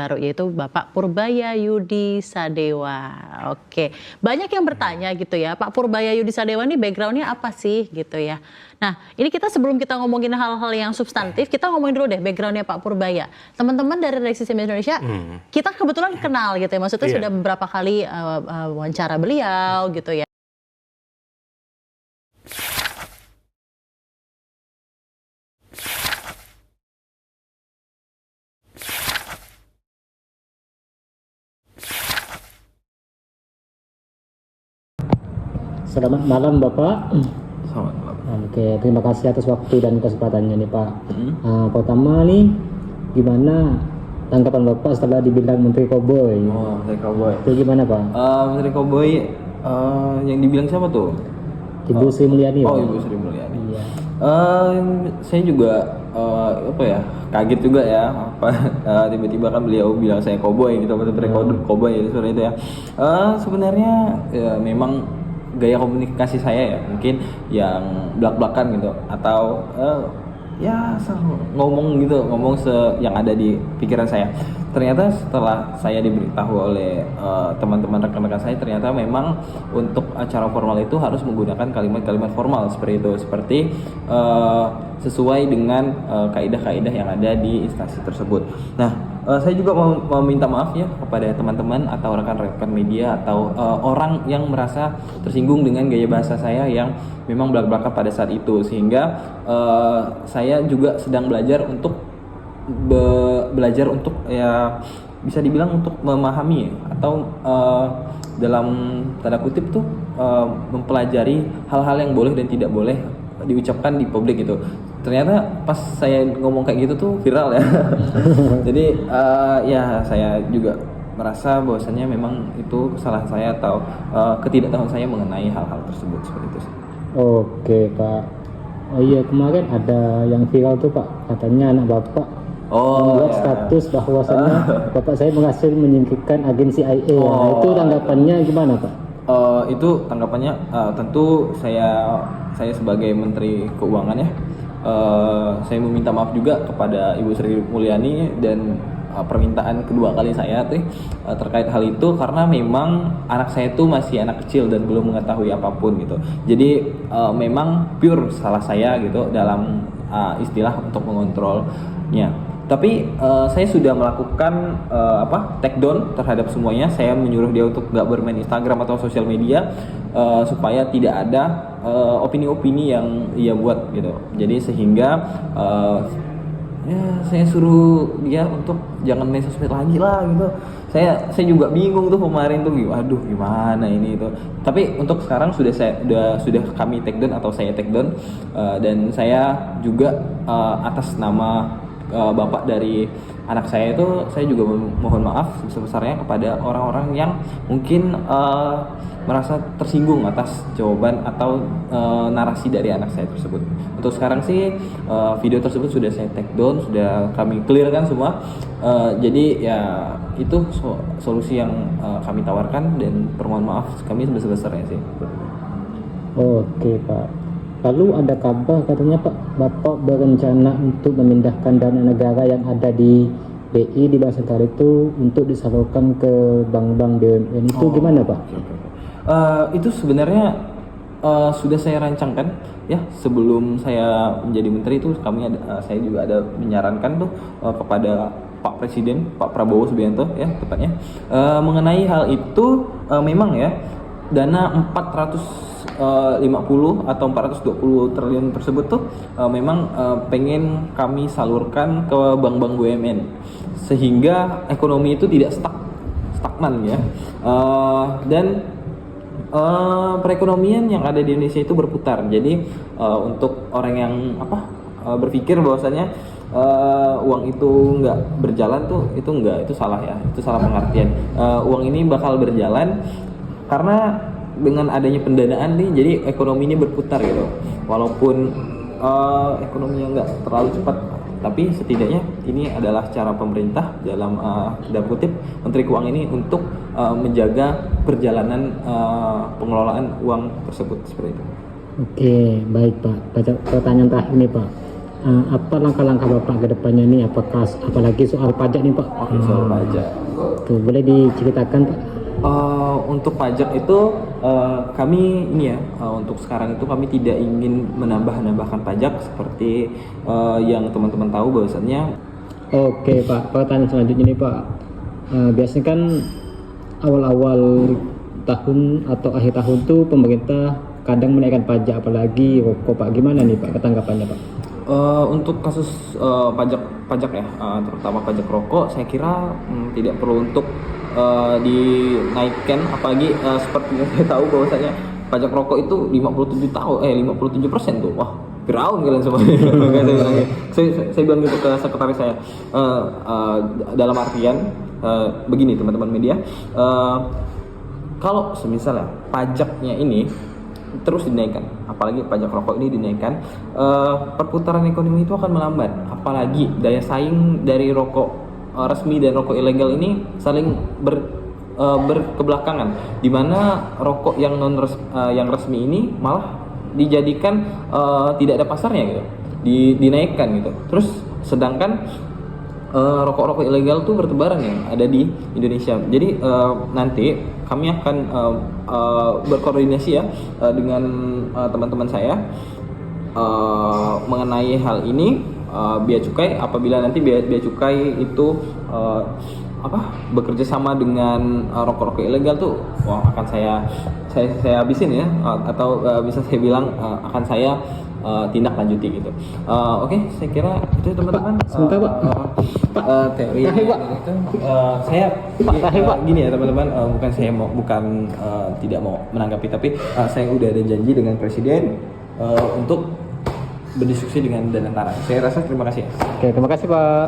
baru yaitu Bapak Purbaya Yudi Sadewa. Oke, banyak yang bertanya gitu ya, Pak Purbaya Yudi Sadewa ini background-nya apa sih gitu ya. Nah, ini kita sebelum kita ngomongin hal-hal yang substantif, kita ngomongin dulu deh background-nya Pak Purbaya. Teman-teman dari Redaksi CNN Indonesia, kita kebetulan kenal gitu ya, maksudnya sudah beberapa kali wawancara beliau gitu ya. Selamat malam Bapak. Selamat malam. Oke, terima kasih atas waktu dan kesempatannya nih Pak. Pertama nih, gimana tanggapan Bapak setelah dibilang Menteri Koboi? Oh, Menteri Koboi. Itu gimana Pak? Menteri Koboi yang dibilang siapa tuh? Ibu Sri Mulyani. Oh, Pak? Ibu Sri Mulyani. Iya. Saya juga kaget juga ya tiba-tiba kan beliau bilang saya koboi gitu, Menteri Koboi itu seperti itu ya. Sebenarnya ya, memang gaya komunikasi saya ya mungkin yang belak-belakan gitu atau ngomong yang ada di pikiran saya. Ternyata setelah saya diberitahu oleh teman-teman rekan-rekan saya, ternyata memang untuk acara formal itu harus menggunakan kalimat-kalimat formal seperti itu, seperti sesuai dengan kaidah-kaidah yang ada di instansi tersebut. Nah, saya juga mau minta maaf ya kepada teman-teman atau rekan-rekan media atau orang yang merasa tersinggung dengan gaya bahasa saya yang memang belak-belakan pada saat itu, sehingga saya juga sedang belajar untuk ya bisa dibilang untuk memahami atau dalam tanda kutip tuh mempelajari hal-hal yang boleh dan tidak boleh diucapkan di publik gitu. Ternyata pas saya ngomong kayak gitu tuh viral ya. Jadi ya saya juga merasa bahwasannya memang itu kesalahan saya atau ketidaktahuan saya mengenai hal-hal tersebut seperti itu. Oke Pak. Oh iya, kemarin ada yang viral tuh Pak, katanya anak Bapak membuat status bahwasannya Bapak saya berhasil menyingkirkan agen CIA. Nah, itu tanggapannya gimana Pak? Itu tanggapannya tentu saya sebagai Menteri Keuangan ya, saya meminta maaf juga kepada Ibu Sri Mulyani dan permintaan kedua kali saya terkait hal itu, karena memang anak saya itu masih anak kecil dan belum mengetahui apapun gitu. Jadi memang pure salah saya gitu dalam istilah untuk mengontrolnya. Tapi saya sudah melakukan take down terhadap semuanya. Saya menyuruh dia untuk nggak bermain Instagram atau sosial media supaya tidak ada opini-opini yang ia buat gitu. Jadi sehingga saya suruh dia untuk jangan main sosmed lagi lah gitu. Saya juga bingung tuh kemarin tuh, aduh gimana ini itu. Tapi untuk sekarang sudah kami take down atau saya take down, dan saya juga atas nama bapak dari anak saya itu, saya juga mohon maaf sebesar-besarnya kepada orang-orang yang mungkin merasa tersinggung atas jawaban atau narasi dari anak saya tersebut. Untuk sekarang sih video tersebut sudah saya take down, sudah kami clearkan semua. Jadi ya itu solusi yang kami tawarkan, dan permohon maaf kami sebesar-besarnya sih. Oke Pak. Lalu ada kabar katanya Pak, Bapak berencana untuk memindahkan dana negara yang ada di BI di Bank Sentral itu untuk disalurkan ke bank-bank BUMN. Itu gimana Pak? Itu sebenarnya sudah saya rancangkan ya sebelum saya menjadi menteri itu. Saya juga ada menyarankan tuh kepada Pak Presiden, Pak Prabowo Subianto ya tepatnya, mengenai hal itu. Memang ya dana 450 atau 420 triliun tersebut tuh memang pengen kami salurkan ke bank-bank BUMN sehingga ekonomi itu tidak stagnan ya, dan perekonomian yang ada di Indonesia itu berputar. Jadi untuk orang yang berpikir bahwasanya uang itu nggak berjalan tuh, itu salah ya, itu salah pengertian. Uang ini bakal berjalan karena dengan adanya pendanaan nih, jadi ekonomi ini berputar gitu. Walaupun ekonominya nggak terlalu cepat, tapi setidaknya ini adalah cara pemerintah dalam kutip Menteri Keuangan ini untuk menjaga perjalanan pengelolaan uang tersebut seperti itu. Oke, baik Pak. Pertanyaan terakhir nih Pak. apa langkah-langkah Bapak ke depannya nih, apalagi soal pajak nih Pak? Oke, soal pajak. Tuh, boleh diceritakan Pak? Untuk pajak itu kami ini ya, untuk sekarang itu kami tidak ingin menambahkan pajak seperti yang teman-teman tahu bahwasannya. Oke Pak, pertanyaan selanjutnya nih Pak. Biasanya kan awal-awal tahun atau akhir tahun tuh pemerintah kadang menaikkan pajak, apalagi rokok Pak. Gimana nih Pak ketanggapannya Pak? Untuk kasus pajak ya, terutama pajak rokok, saya kira tidak perlu untuk dinaikkan, apalagi seperti yang saya tahu bahwasanya pajak rokok itu 57% tuh. Wah, Firaun kalian semua. Makanya saya bilang, saya bilang gitu ke sekretaris saya. Dalam artian begini teman-teman media, kalau semisal ya pajaknya ini terus dinaikkan, apalagi pajak rokok ini dinaikkan, perputaran ekonomi itu akan melambat. Apalagi daya saing dari rokok resmi dan rokok ilegal ini saling berkebelakangan, di mana rokok yang yang resmi ini malah dijadikan tidak ada pasarnya gitu, dinaikkan gitu. Terus sedangkan rokok-rokok ilegal tuh bertebaran yang ada di Indonesia. Jadi nanti kami akan berkoordinasi ya dengan teman-teman saya mengenai hal ini. Bea cukai, apabila nanti bea cukai itu bekerja sama dengan rokok-rokok ilegal tuh, wah akan saya habisin ya, atau bisa saya bilang akan saya tindak lanjuti gitu. Oke, saya kira itu teman-teman. Sebentar Pak. Teori Tahan, Pak. itu saya tahan, Pak. gini ya teman-teman, bukan tidak mau menanggapi, tapi saya udah ada janji dengan presiden untuk berdiskusi dengan Danantara. Saya rasa terima kasih. Oke, terima kasih Pak.